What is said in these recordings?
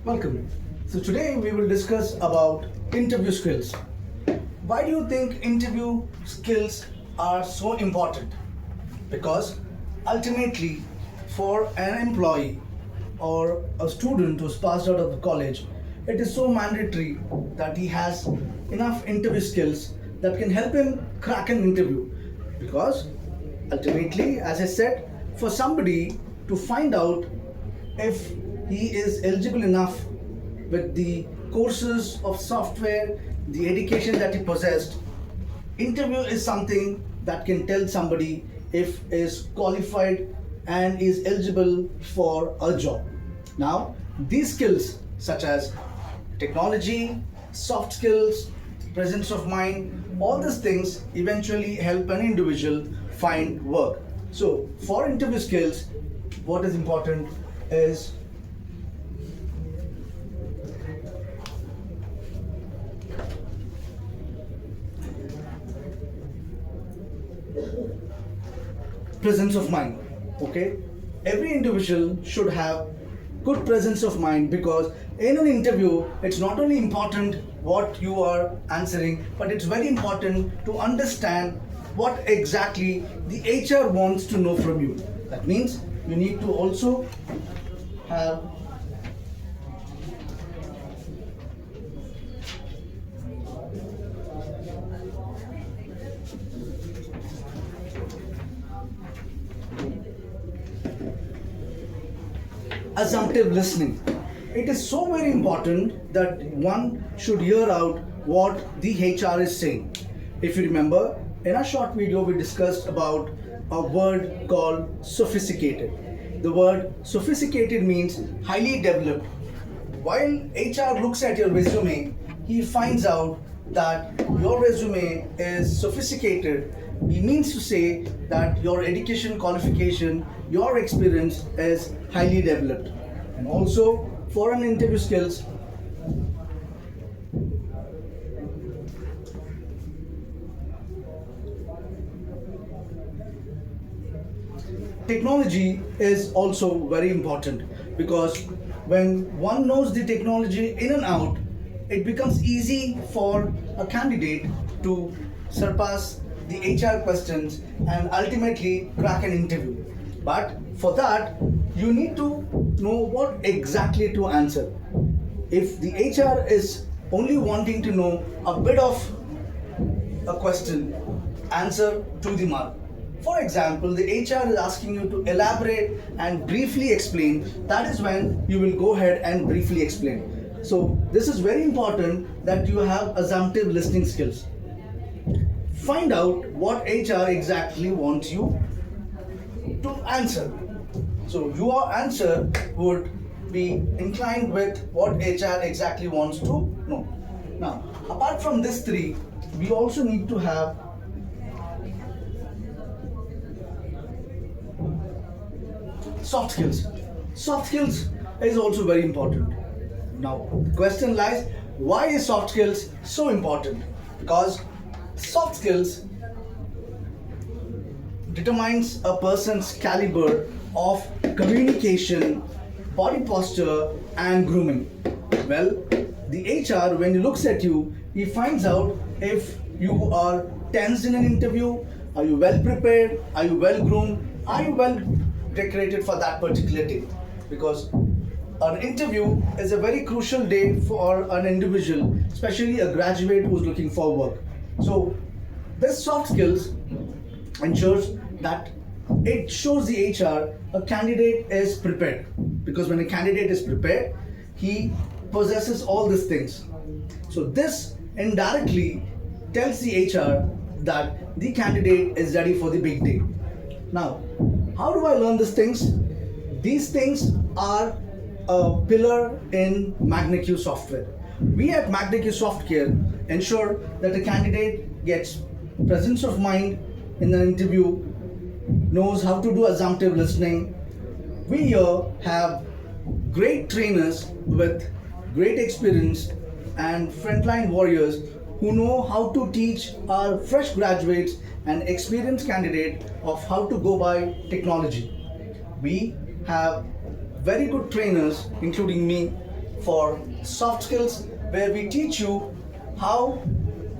Welcome. So today we will discuss about interview skills. Why do you think interview skills are so important? Because ultimately for an employee or a student who's passed out of the college, it is so mandatory that he has enough interview skills that can help him crack an interview. Because ultimately, as I said, for somebody to find out if he is eligible enough with the courses of software, the education that he possessed, interview is something that can tell somebody if is qualified and is eligible for a job. Now, these skills such as technology, soft skills, presence of mind, all these things eventually help an individual find work. So, for interview skills, what is important is presence of mind. Okay, every individual should have good presence of mind, because in an interview it's not only important what you are answering, but it's very important to understand what exactly the HR wants to know from you. That means you need to also have assumptive listening. It is so very important that one should hear out what the HR is saying. If you remember, in a short video we discussed about a word called sophisticated. The word sophisticated means highly developed. While HR looks at your resume, he finds out that your resume is sophisticated. He means to say that your education qualification, your experience is highly developed. And also for an interview skills, technology is also very important, because when one knows the technology in and out, it becomes easy for a candidate to surpass the HR questions and ultimately crack an interview. But for that, you need to know what exactly to answer. If the HR is only wanting to know a bit of a question, answer to the mark. For example, the HR is asking you to elaborate and briefly explain. That is when you will go ahead and briefly explain. So this is very important that you have assumptive listening skills. Find out what HR exactly wants you to answer. So your answer would be inclined with what HR exactly wants to know. Now, apart from these three, we also need to have soft skills. Soft skills is also very important. Now, the question lies, why is soft skills so important? Because soft skills determines a person's caliber of communication, body posture, and grooming. Well, the HR, when he looks at you, he finds out if you are tense in an interview, are you well prepared, are you well groomed, are you well decorated for that particular day. Because an interview is a very crucial day for an individual, especially a graduate who's looking for work. So, this soft skills ensures that it shows the HR a candidate is prepared, because when a candidate is prepared, he possesses all these things. So this indirectly tells the HR that the candidate is ready for the big day. Now, how do I learn these things? These things are a pillar in MagnaQ software. We at MagnaQ Software ensure that the candidate gets presence of mind in the interview, knows how to do assumptive listening. We here have great trainers with great experience and frontline warriors who know how to teach our fresh graduates and experienced candidates of how to go by technology. We have very good trainers, including me, for soft skills, where we teach you how,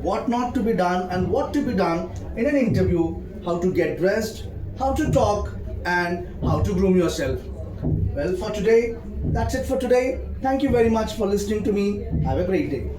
what not to be done, and what to be done in an interview, how to get dressed, how to talk, and how to groom yourself. Well, for today, that's it for today. Thank you very much for listening to me. Have a great day.